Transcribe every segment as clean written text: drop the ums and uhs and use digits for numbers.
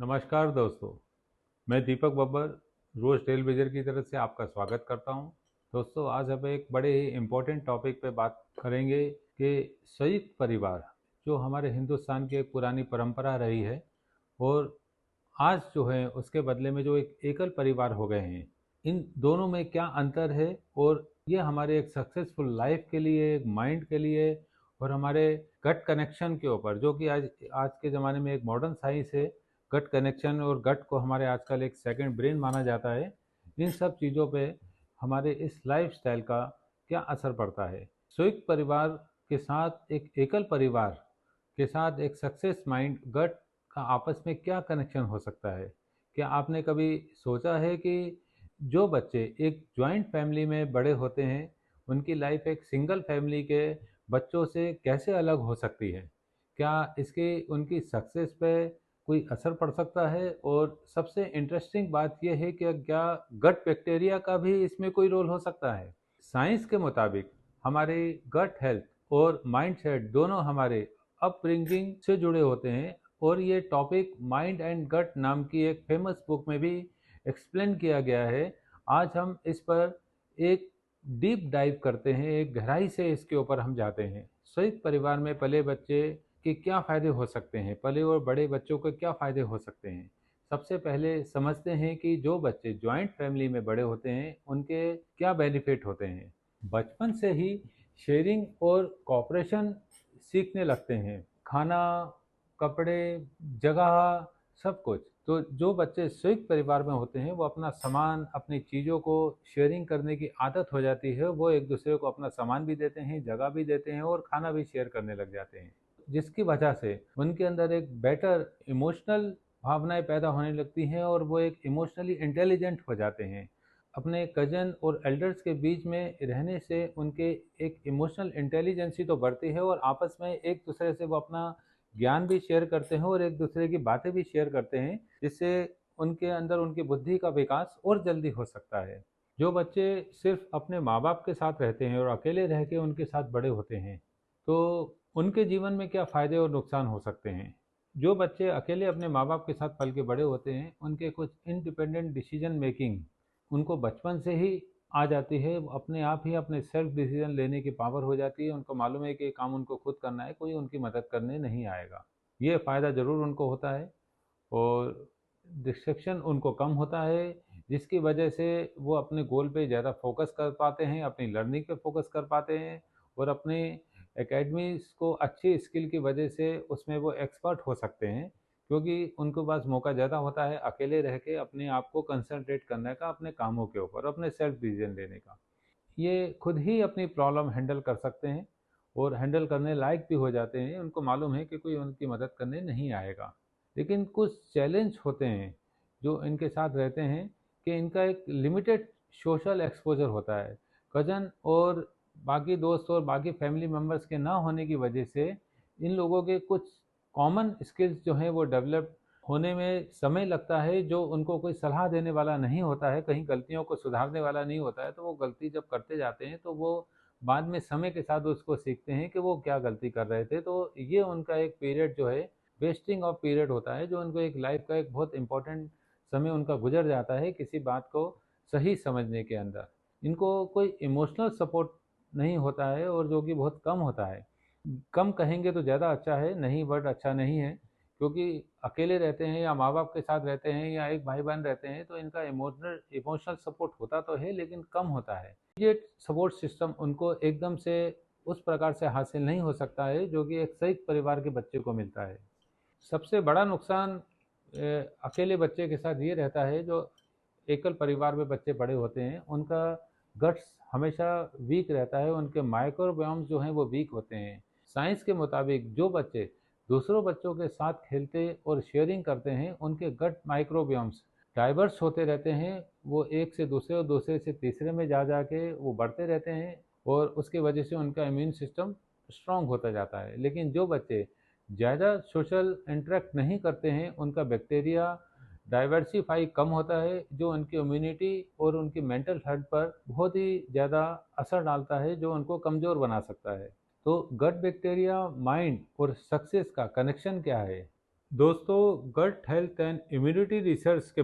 नमस्कार दोस्तों। मैं दीपक बब्बर रोज टेलीविजन की तरफ से आपका स्वागत करता हूं। दोस्तों, आज हम एक बड़े ही इम्पोर्टेंट टॉपिक पे बात करेंगे कि संयुक्त परिवार जो हमारे हिंदुस्तान की एक पुरानी परंपरा रही है और आज जो है उसके बदले में जो एक एकल परिवार हो गए हैं, इन दोनों में क्या अंतर है और ये हमारे एक सक्सेसफुल लाइफ के लिए, एक माइंड के लिए और हमारे गट कनेक्शन के ऊपर, जो कि आज आज के ज़माने में एक मॉडर्न साइंस है। गट कनेक्शन और गट को हमारे आजकल एक सेकंड ब्रेन माना जाता है। इन सब चीज़ों पे हमारे इस लाइफ स्टाइल का क्या असर पड़ता है। संयुक्त परिवार के साथ एक एकल परिवार के साथ एक सक्सेस माइंड गट का आपस में क्या कनेक्शन हो सकता है। क्या आपने कभी सोचा है कि जो बच्चे एक जॉइंट फैमिली में बड़े होते हैं, उनकी लाइफ एक सिंगल फैमिली के बच्चों से कैसे अलग हो सकती है? क्या इसके उनकी सक्सेस पे कोई असर पड़ सकता है? और सबसे इंटरेस्टिंग बात यह है कि क्या गट बैक्टीरिया का भी इसमें कोई रोल हो सकता है? साइंस के मुताबिक हमारे गट हेल्थ और माइंडसेट दोनों हमारे अपब्रिंगिंग से जुड़े होते हैं और ये टॉपिक माइंड एंड गट नाम की एक फेमस बुक में भी एक्सप्लेन किया गया है। आज हम इस पर एक डीप डाइव करते हैं, एक गहराई से इसके ऊपर हम जाते हैं। संयुक्त परिवार में पले बच्चे के क्या फ़ायदे हो सकते हैं, पले और बड़े बच्चों के क्या फ़ायदे हो सकते हैं। सबसे पहले समझते हैं कि जो बच्चे जॉइंट फैमिली में बड़े होते हैं उनके क्या बेनिफिट होते हैं। बचपन से ही शेयरिंग और कॉपरेशन सीखने लगते हैं। खाना, कपड़े, जगह, सब कुछ। तो जो बच्चे संयुक्त परिवार में होते हैं वो अपना सामान, अपनी चीज़ों को शेयरिंग करने की आदत हो जाती है। वो एक दूसरे को अपना सामान भी देते हैं, जगह भी देते हैं और खाना भी शेयर करने लग जाते हैं, जिसकी वजह से उनके अंदर एक बेटर इमोशनल भावनाएं पैदा होने लगती हैं और वो एक इमोशनली इंटेलिजेंट हो जाते हैं। अपने कजन और एल्डर्स के बीच में रहने से उनके एक इमोशनल इंटेलिजेंसी तो बढ़ती है और आपस में एक दूसरे से वो अपना ज्ञान भी शेयर करते हैं और एक दूसरे की बातें भी शेयर करते हैं, जिससे उनके अंदर उनकी बुद्धि का विकास और जल्दी हो सकता है। जो बच्चे सिर्फ अपने माँ बाप के साथ रहते हैं और अकेले रह के उनके साथ बड़े होते हैं, तो उनके जीवन में क्या फ़ायदे और नुकसान हो सकते हैं। जो बच्चे अकेले अपने माँ बाप के साथ पल के बड़े होते हैं, उनके कुछ इंडिपेंडेंट डिसीजन मेकिंग उनको बचपन से ही आ जाती है। वो अपने आप ही अपने सेल्फ डिसीजन लेने की पावर हो जाती है। उनको मालूम है कि ये काम उनको खुद करना है, कोई उनकी मदद करने नहीं आएगा। ये फ़ायदा ज़रूर उनको होता है और डिस्ट्रैक्शन उनको कम होता है, जिसकी वजह से वो अपने गोल पे ज़्यादा फोकस कर पाते हैं, अपनी लर्निंग पे फोकस कर पाते हैं और अपने एकेडमीज़ को अच्छी स्किल की वजह से उसमें वो एक्सपर्ट हो सकते हैं, क्योंकि उनके पास मौका ज़्यादा होता है अकेले रह के अपने आप को कंसंट्रेट करने का, अपने कामों के ऊपर, अपने सेल्फ डिसीजन लेने का। ये खुद ही अपनी प्रॉब्लम हैंडल कर सकते हैं और हैंडल करने लायक भी हो जाते हैं। उनको मालूम है कि कोई उनकी मदद करने नहीं आएगा। लेकिन कुछ चैलेंज होते हैं जो इनके साथ रहते हैं कि इनका एक लिमिटेड सोशल एक्सपोजर होता है। कज़न और बाकी दोस्त और बाकी फैमिली मेम्बर्स के ना होने की वजह से इन लोगों के कुछ कॉमन स्किल्स जो हैं वो डेवलप होने में समय लगता है। जो उनको कोई सलाह देने वाला नहीं होता है, कहीं गलतियों को सुधारने वाला नहीं होता है, तो वो गलती जब करते जाते हैं तो वो बाद में समय के साथ उसको सीखते हैं कि वो क्या गलती कर रहे थे। तो ये उनका एक पीरियड जो है, वेस्टिंग ऑफ पीरियड होता है, जो उनको एक लाइफ का एक बहुत इंपॉर्टेंट समय उनका गुजर जाता है किसी बात को सही समझने के अंदर। इनको कोई इमोशनल सपोर्ट नहीं होता है और जो कि बहुत कम होता है। कम कहेंगे तो ज़्यादा अच्छा है, नहीं वर्ड अच्छा नहीं है, क्योंकि अकेले रहते हैं या माँ बाप के साथ रहते हैं या एक भाई बहन रहते हैं तो इनका इमोशनल इमोशनल सपोर्ट होता तो है लेकिन कम होता है। ये सपोर्ट सिस्टम उनको एकदम से उस प्रकार से हासिल नहीं हो सकता है जो कि एक संयुक्त परिवार के बच्चे को मिलता है। सबसे बड़ा नुकसान अकेले बच्चे के साथ ये रहता है, जो एकल परिवार में बच्चे बड़े होते हैं उनका गट्स हमेशा वीक रहता है, उनके माइक्रोबायोम्स जो हैं वो वीक होते हैं। साइंस के मुताबिक जो बच्चे दूसरों बच्चों के साथ खेलते और शेयरिंग करते हैं उनके गट माइक्रोबायोम्स डाइवर्स होते रहते हैं। वो एक से दूसरे और दूसरे से तीसरे में जा जा के वो बढ़ते रहते हैं और उसकी वजह से उनका इम्यून सिस्टम स्ट्रांग होता जाता है। लेकिन जो बच्चे ज़्यादा सोशल इंटरेक्ट नहीं करते हैं उनका बैक्टीरिया डाइवर्सिफाई कम होता है, जो उनकी इम्यूनिटी और उनकी मेंटल हेल्थ पर बहुत ही ज़्यादा असर डालता है, जो उनको कमज़ोर बना सकता है। तो गट बैक्टीरिया, माइंड और सक्सेस का कनेक्शन क्या है? दोस्तों, gut health and immunity research के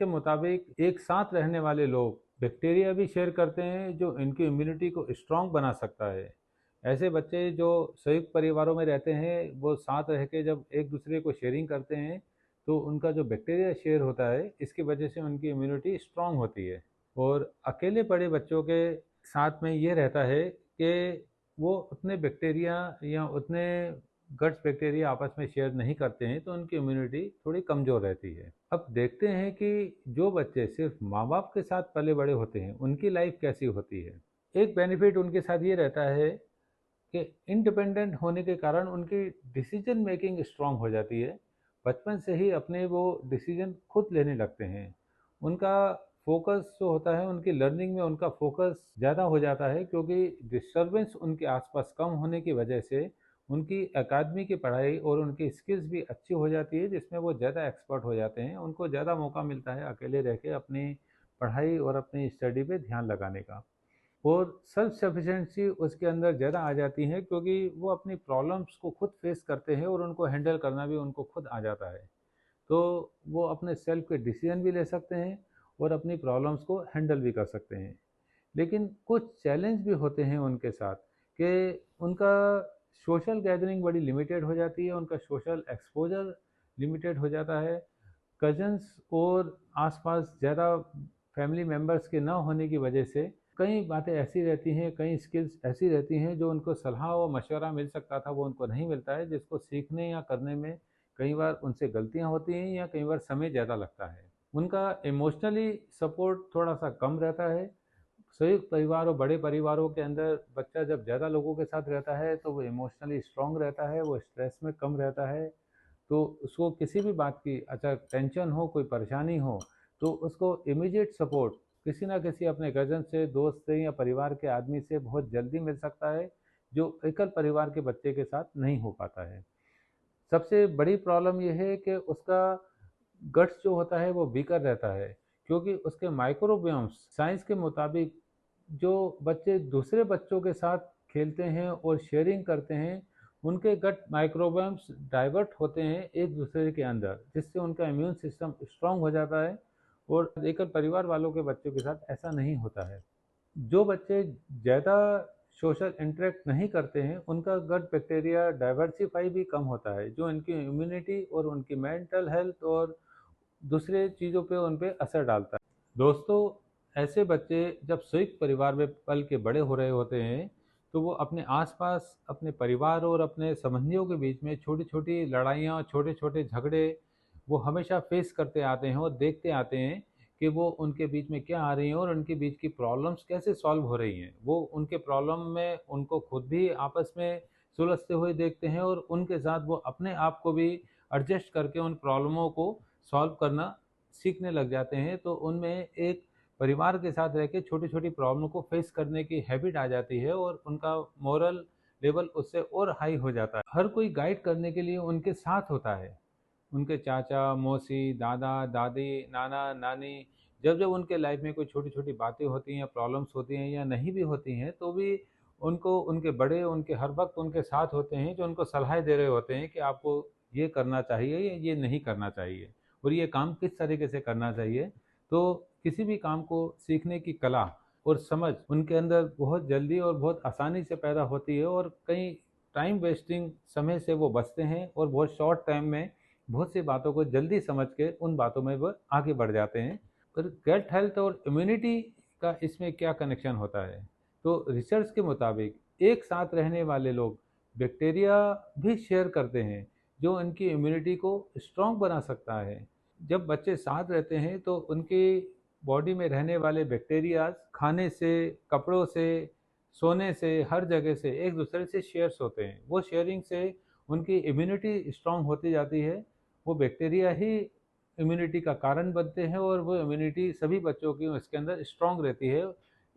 मुताबिक एक साथ रहने वाले लोग बैक्टीरिया भी शेयर करते हैं जो इनकी इम्यूनिटी को स्ट्रांग बना सकता है। ऐसे बच्चे जो संयुक्त परिवारों में रहते हैं वो साथ रह के जब एक दूसरे को शेयरिंग करते हैं तो उनका जो बैक्टीरिया शेयर होता है इसकी वजह से उनकी इम्यूनिटी स्ट्रांग होती है। और अकेले बड़े बच्चों के साथ में ये रहता है कि वो उतने बैक्टीरिया या उतने गट्स बैक्टीरिया आपस में शेयर नहीं करते हैं तो उनकी इम्यूनिटी थोड़ी कमज़ोर रहती है। अब देखते हैं कि जो बच्चे सिर्फ माँ बाप के साथ पले बड़े होते हैं उनकी लाइफ कैसी होती है। एक बेनिफिट उनके साथ ये रहता है कि इंडिपेंडेंट होने के कारण उनकी डिसीजन मेकिंग स्ट्रांग हो जाती है। बचपन से ही अपने वो डिसीजन खुद लेने लगते हैं। उनका फोकस जो होता है उनकी लर्निंग में उनका फोकस ज़्यादा हो जाता है क्योंकि डिस्टरबेंस उनके आसपास कम होने की वजह से उनकी अकादमी की पढ़ाई और उनकी स्किल्स भी अच्छी हो जाती है जिसमें वो ज़्यादा एक्सपर्ट हो जाते हैं। उनको ज़्यादा मौका मिलता है अकेले रह के अपनी पढ़ाई और अपनी स्टडी पे ध्यान लगाने का। और सेल्फ सफिशिएंसी उसके अंदर ज़्यादा आ जाती है क्योंकि वो अपनी प्रॉब्लम्स को खुद फेस करते हैं और उनको हैंडल करना भी उनको खुद आ जाता है। तो वो अपने सेल्फ के डिसीजन भी ले सकते हैं और अपनी प्रॉब्लम्स को हैंडल भी कर सकते हैं। लेकिन कुछ चैलेंज भी होते हैं उनके साथ कि उनका सोशल गैदरिंग बड़ी लिमिटेड हो जाती है, उनका सोशल एक्सपोजर लिमिटेड हो जाता है। कजन्स और आसपास ज़्यादा फैमिली मेम्बर्स के ना होने की वजह से कई बातें ऐसी रहती हैं, कई स्किल्स ऐसी रहती हैं जो उनको सलाह व मशवरा मिल सकता था वो उनको नहीं मिलता है, जिसको सीखने या करने में कई बार उनसे गलतियां होती हैं या कई बार समय ज़्यादा लगता है। उनका इमोशनली सपोर्ट थोड़ा सा कम रहता है। संयुक्त परिवार और बड़े परिवारों के अंदर बच्चा जब ज़्यादा लोगों के साथ रहता है तो वो इमोशनली स्ट्रांग रहता है, वो स्ट्रेस में कम रहता है। तो उसको किसी भी बात की अच्छा टेंशन हो, कोई परेशानी हो, तो उसको इमीडिएट सपोर्ट किसी ना किसी अपने कजन से, दोस्त से या परिवार के आदमी से बहुत जल्दी मिल सकता है, जो एकल परिवार के बच्चे के साथ नहीं हो पाता है। सबसे बड़ी प्रॉब्लम यह है कि उसका गट्स जो होता है वो वीकर रहता है क्योंकि उसके माइक्रोबियोम्स साइंस के मुताबिक जो बच्चे दूसरे बच्चों के साथ खेलते हैं और शेयरिंग करते हैं उनके गट माइक्रोबियम्स डाइवर्ट होते हैं एक दूसरे के अंदर, जिससे उनका इम्यून सिस्टम स्ट्रांग हो जाता है। और एकल परिवार वालों के बच्चों के साथ ऐसा नहीं होता है। जो बच्चे ज़्यादा सोशल इंटरेक्ट नहीं करते हैं उनका गट बैक्टीरिया डाइवर्सिफाई भी कम होता है, जो इनकी इम्यूनिटी और उनकी मेंटल हेल्थ और दूसरे चीज़ों पे उन पे असर डालता है। दोस्तों, ऐसे बच्चे जब संयुक्त परिवार में पल के बड़े हो रहे होते हैं तो वो अपने आसपास अपने परिवार और अपने संबंधियों के बीच में छोटी छोटी लड़ाइयाँ, छोटे छोटे झगड़े वो हमेशा फेस करते आते हैं और देखते आते हैं कि वो उनके बीच में क्या आ रही हैं और उनके बीच की प्रॉब्लम्स कैसे सॉल्व हो रही हैं। वो उनके प्रॉब्लम में उनको खुद भी आपस में सुलझते हुए देखते हैं और उनके साथ वो अपने आप को भी एडजस्ट करके उन प्रॉब्लमों को सॉल्व करना सीखने लग जाते हैं। तो उनमें एक परिवार के साथ रह के छोटी छोटी प्रॉब्लम को फेस करने की हैबिट आ जाती है और उनका मोरल लेवल उससे और हाई हो जाता है। हर कोई गाइड करने के लिए उनके साथ होता है। उनके चाचा, मौसी, दादा, दादी, नाना, नानी जब जब उनके लाइफ में कोई छोटी छोटी बातें होती हैं या प्रॉब्लम्स होती हैं या नहीं भी होती हैं तो भी उनको उनके बड़े उनके हर वक्त उनके साथ होते हैं, जो उनको सलाह दे रहे होते हैं कि आपको ये करना चाहिए या ये नहीं करना चाहिए और ये काम किस तरीके से करना चाहिए। तो किसी भी काम को सीखने की कला और समझ उनके अंदर बहुत जल्दी और बहुत आसानी से पैदा होती है और कई टाइम वेस्टिंग समय से वो बचते हैं और बहुत शॉर्ट टाइम में बहुत सी बातों को जल्दी समझ के उन बातों में वो आगे बढ़ जाते हैं। पर गट हेल्थ और इम्यूनिटी का इसमें क्या कनेक्शन होता है? तो रिसर्च के मुताबिक एक साथ रहने वाले लोग बैक्टीरिया भी शेयर करते हैं जो उनकी इम्यूनिटी को स्ट्रांग बना सकता है। जब बच्चे साथ रहते हैं तो उनकी बॉडी में रहने वाले बैक्टीरिया खाने से, कपड़ों से, सोने से, हर जगह से एक दूसरे से शेयर्स होते हैं। वो शेयरिंग से उनकी इम्यूनिटी स्ट्रांग होती जाती है। वो बैक्टीरिया ही इम्यूनिटी का कारण बनते हैं और वो इम्यूनिटी सभी बच्चों की उसके अंदर स्ट्रांग रहती है।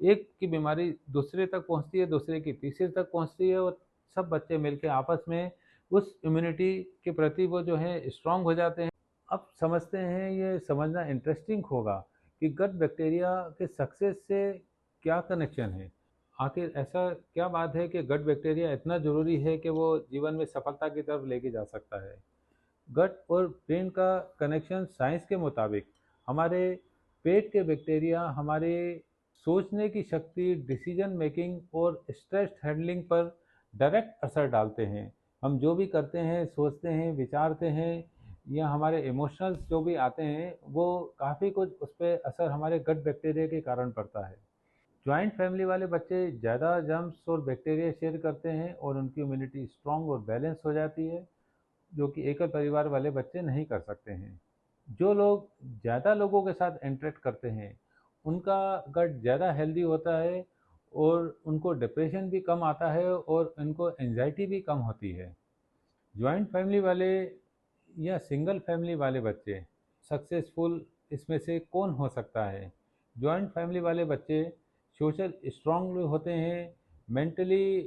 एक की बीमारी दूसरे तक पहुंचती है, दूसरे की तीसरे तक पहुंचती है और सब बच्चे मिलकर आपस में उस इम्यूनिटी के प्रति वो जो है स्ट्रांग हो जाते हैं। अब समझते हैं, ये समझना इंटरेस्टिंग होगा कि गट बैक्टीरिया के सक्सेस से क्या कनेक्शन है। आखिर ऐसा क्या बात है कि गट बैक्टीरिया इतना ज़रूरी है कि वो जीवन में सफलता की तरफ लेके जा सकता है? गट और ब्रेन का कनेक्शन साइंस के मुताबिक हमारे पेट के बैक्टीरिया हमारे सोचने की शक्ति, डिसीजन मेकिंग और स्ट्रेस हैंडलिंग पर डायरेक्ट असर डालते हैं। हम जो भी करते हैं, सोचते हैं, विचारते हैं या हमारे इमोशंस जो भी आते हैं, वो काफ़ी कुछ उस पर असर हमारे गट बैक्टीरिया के कारण पड़ता है। जॉइंट फैमिली वाले बच्चे ज़्यादा जर्म्स और बैक्टीरिया शेयर करते हैं और उनकी इम्यूनिटी स्ट्रांग और बैलेंस हो जाती है, जो कि एकल परिवार वाले बच्चे नहीं कर सकते हैं। जो लोग ज़्यादा लोगों के साथ इंटरेक्ट करते हैं, उनका गट ज़्यादा हेल्दी होता है और उनको डिप्रेशन भी कम आता है और उनको एंजाइटी भी कम होती है। जॉइंट फैमिली वाले या सिंगल फैमिली वाले बच्चे सक्सेसफुल इसमें से कौन हो सकता है? जॉइंट फैमिली वाले बच्चे सोशल स्ट्रांग होते हैं, मेंटली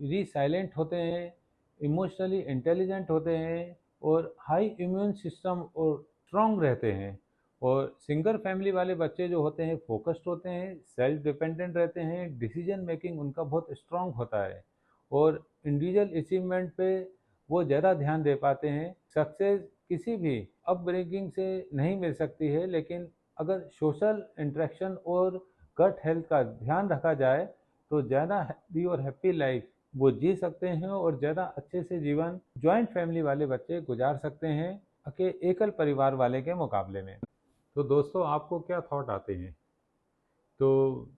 रीसाइलेंट होते हैं, इमोशनली इंटेलिजेंट होते हैं और हाई इम्यून सिस्टम और स्ट्रांग रहते हैं। और सिंगल फैमिली वाले बच्चे जो होते हैं फोकस्ड होते हैं, सेल्फ डिपेंडेंट रहते हैं, डिसीजन मेकिंग उनका बहुत स्ट्रांग होता है और इंडिविजुअल अचीवमेंट पे वो ज़्यादा ध्यान दे पाते हैं। सक्सेस किसी भी अपब्रिंगिंग से नहीं मिल सकती है, लेकिन अगर सोशल इंटरेक्शन और गट हेल्थ का ध्यान रखा जाए तो ज़्यादा हेल्दी और हैप्पी लाइफ वो जी सकते हैं और ज़्यादा अच्छे से जीवन जॉइंट फैमिली वाले बच्चे गुजार सकते हैं एकल परिवार वाले के मुकाबले में। तो दोस्तों, आपको क्या थॉट आते हैं? तो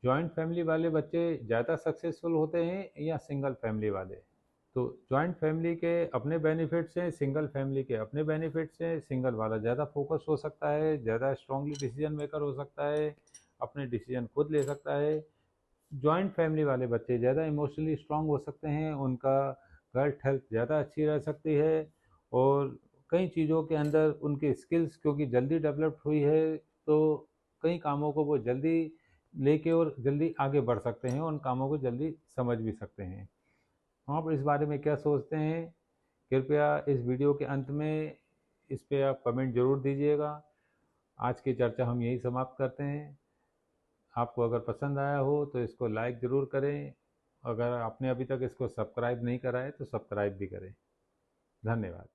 जॉइंट फैमिली वाले बच्चे ज़्यादा सक्सेसफुल होते हैं या सिंगल फैमिली वाले? तो जॉइंट फैमिली के अपने बेनिफिट्स हैं, सिंगल फैमिली के अपने बेनिफिट्स हैं। सिंगल वाला ज़्यादा फोकस हो सकता है, ज़्यादा स्ट्रांगली डिसीजन मेकर हो सकता है, अपने डिसीजन खुद ले सकता है। जॉइंट फैमिली वाले बच्चे ज़्यादा इमोशनली स्ट्रांग हो सकते हैं, उनका गट हेल्थ ज़्यादा अच्छी रह सकती है और कई चीज़ों के अंदर उनकी स्किल्स क्योंकि जल्दी डेवलप्ड हुई है, तो कई कामों को वो जल्दी लेके और जल्दी आगे बढ़ सकते हैं, उन कामों को जल्दी समझ भी सकते हैं। आप इस बारे में क्या सोचते हैं? कृपया इस वीडियो के अंत में इस पे आप कमेंट ज़रूर दीजिएगा। आज की चर्चा हम यही समाप्त करते हैं। आपको अगर पसंद आया हो तो इसको लाइक ज़रूर करें। अगर आपने अभी तक इसको सब्सक्राइब नहीं करा है तो सब्सक्राइब भी करें। धन्यवाद।